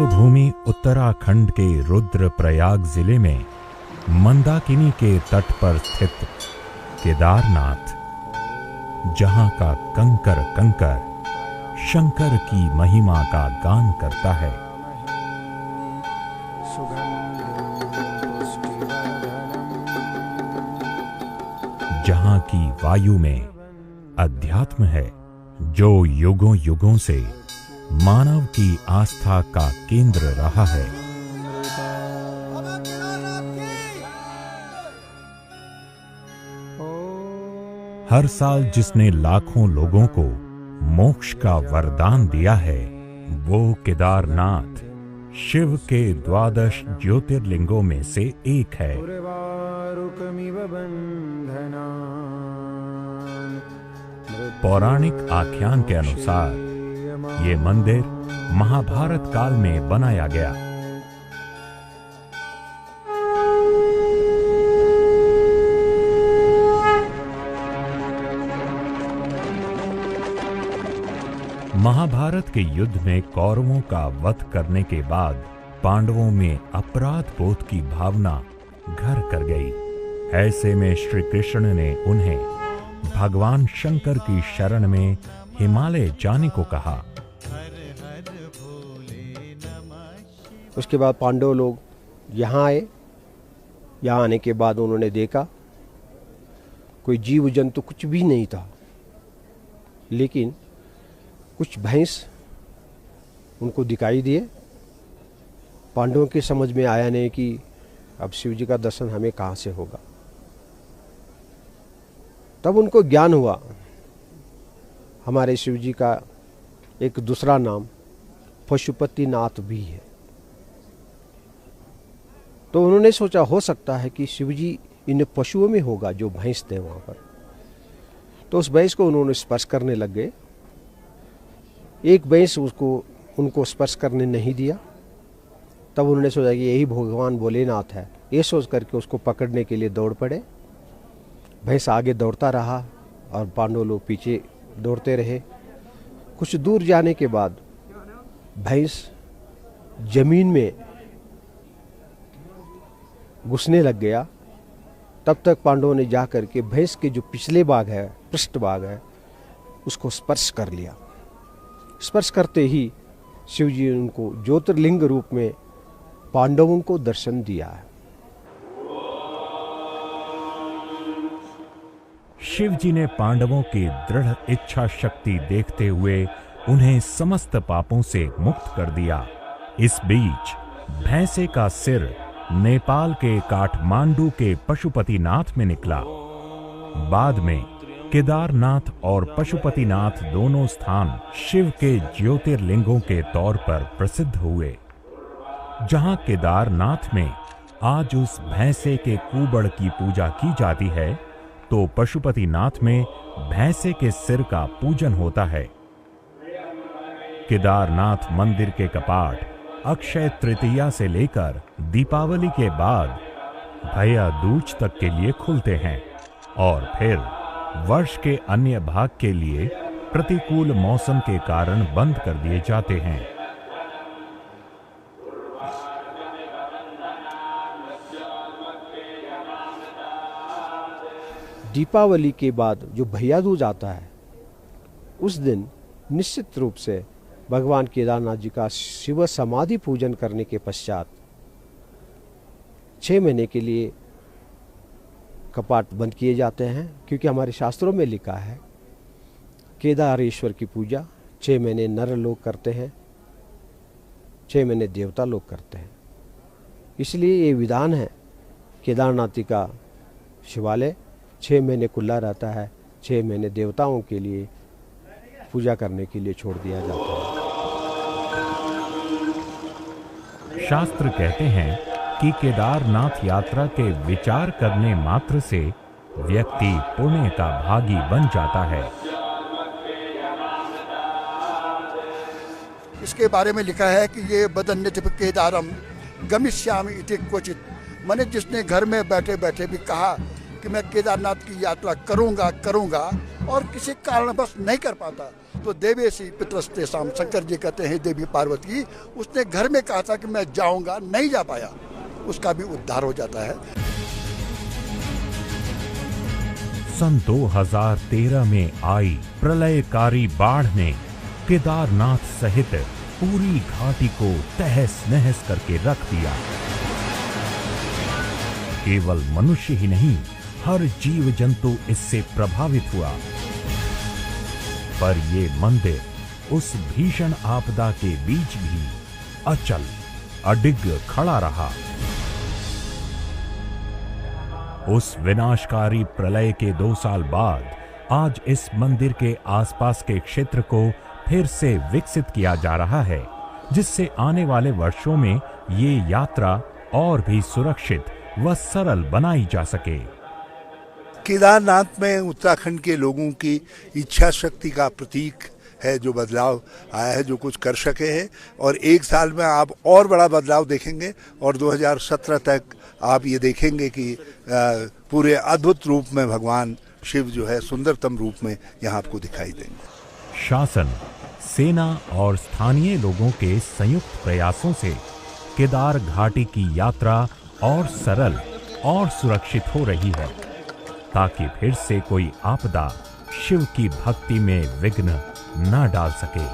देवभूमि उत्तराखंड के रुद्रप्रयाग जिले में मंदाकिनी के तट पर स्थित केदारनाथ, जहां का कंकर कंकर शंकर की महिमा का गान करता है। जहां की वायु में अध्यात्म है, जो युगों युगों से मानव की आस्था का केंद्र रहा है। हर साल जिसने लाखों लोगों को मोक्ष का वरदान दिया है, वो केदारनाथ शिव के 12 ज्योतिर्लिंगों में से एक है। पौराणिक आख्यान के अनुसार ये मंदिर महाभारत काल में बनाया गया। महाभारत के युद्ध में कौरवों का वध करने के बाद पांडवों में अपराध बोध की भावना घर कर गई। ऐसे में श्री कृष्ण ने उन्हें भगवान शंकर की शरण में हिमालय जाने को कहा। उसके बाद पांडव लोग यहाँ आए। यहाँ आने के बाद उन्होंने देखा कोई जीव जंतु कुछ भी नहीं था, लेकिन कुछ भैंस उनको दिखाई दिए। पांडवों के समझ में आया नहीं कि अब शिव जी का दर्शन हमें कहाँ से होगा। तब उनको ज्ञान हुआ हमारे शिव जी का एक दूसरा नाम पशुपतिनाथ भी है। तो उन्होंने सोचा हो सकता है कि शिव जी इन पशुओं में होगा जो भैंस थे वहाँ पर। तो उस भैंस को उन्होंने स्पर्श करने लग गए। एक भैंस उनको स्पर्श करने नहीं दिया। तब उन्होंने सोचा कि यही भगवान भोलेनाथ है। ये सोच करके उसको पकड़ने के लिए दौड़ पड़े। भैंस आगे दौड़ता रहा और पांडव लोग पीछे दौड़ते रहे। कुछ दूर जाने के बाद भैंस जमीन में घुसने लग गया। तब तक पांडवों ने जा करके भैंस के जो पिछले भाग है, पृष्ठ भाग है, उसको स्पर्श कर लिया। स्पर्श करते ही शिव जी ने उनको ज्योतिर्लिंग रूप में पांडवों को दर्शन दिया है। शिव जी ने पांडवों की दृढ़ इच्छा शक्ति देखते हुए उन्हें समस्त पापों से मुक्त कर दिया। इस बीच भैंसे का सिर नेपाल के काठमांडू के पशुपतिनाथ में निकला। बाद में केदारनाथ और पशुपतिनाथ दोनों स्थान शिव के ज्योतिर्लिंगों के तौर पर प्रसिद्ध हुए। जहां केदारनाथ में आज उस भैंसे के कुबड़ की पूजा की जाती है, तो पशुपतिनाथ में भैंसे के सिर का पूजन होता है। केदारनाथ मंदिर के कपाट अक्षय तृतीया से लेकर दीपावली के बाद भैया दूज तक के लिए खुलते हैं और फिर वर्ष के अन्य भाग के लिए प्रतिकूल मौसम के कारण बंद कर दिए जाते हैं। दीपावली के बाद जो भैया दूज आता है, उस दिन निश्चित रूप से भगवान केदारनाथ जी का शिव समाधि पूजन करने के पश्चात 6 महीने के लिए कपाट बंद किए जाते हैं। क्योंकि हमारे शास्त्रों में लिखा है केदारेश्वर की पूजा 6 महीने नर लोग करते हैं, 6 महीने देवता लोग करते हैं। इसलिए ये विधान है केदारनाथ जी का शिवालय 6 महीने खुला रहता है। 6 महीने देवताओं के लिए पूजा करने के लिए छोड़ दिया जाता है। शास्त्र कहते हैं कि केदारनाथ यात्रा के विचार करने मात्र से व्यक्ति पुण्य का भागी बन जाता है। इसके बारे में लिखा है कि ये बदन्यति केदारम गमिष्यामि इति क्वचित। मैंने जिसने घर में बैठे बैठे भी कहा कि मैं केदारनाथ की यात्रा करूंगा और किसी कारणवश नहीं कर पाता, तो देवेशी पितरस्तेषाम, शंकर जी कहते हैं देवी पार्वती, उसने घर में कहा था कि मैं जाऊंगा, नहीं जा पाया, उसका भी उद्धार हो जाता है। सन 2013 में आई प्रलयकारी बाढ़ ने केदारनाथ सहित पूरी घाटी को तहस नहस करके रख दिया। केवल मनुष्य ही नहीं, हर जीव जंतु इससे प्रभावित हुआ। पर ये मंदिर उस भीषण आपदा के बीच भी अचल अडिग खड़ा रहा। उस विनाशकारी प्रलय के 2 साल बाद आज इस मंदिर के आसपास के क्षेत्र को फिर से विकसित किया जा रहा है, जिससे आने वाले वर्षों में ये यात्रा और भी सुरक्षित व सरल बनाई जा सके। केदारनाथ में उत्तराखंड के लोगों की इच्छा शक्ति का प्रतीक है जो बदलाव आया है, जो कुछ कर सके हैं, और 1 साल में आप और बड़ा बदलाव देखेंगे और 2017 तक आप ये देखेंगे कि पूरे अद्भुत रूप में भगवान शिव जो है सुंदरतम रूप में यहाँ आपको दिखाई देंगे। शासन, सेना और स्थानीय लोगों के संयुक्त प्रयासों से केदार घाटी की यात्रा और सरल और सुरक्षित हो रही है, ताकि फिर से कोई आपदा शिव की भक्ति में विघ्न न डाल सके।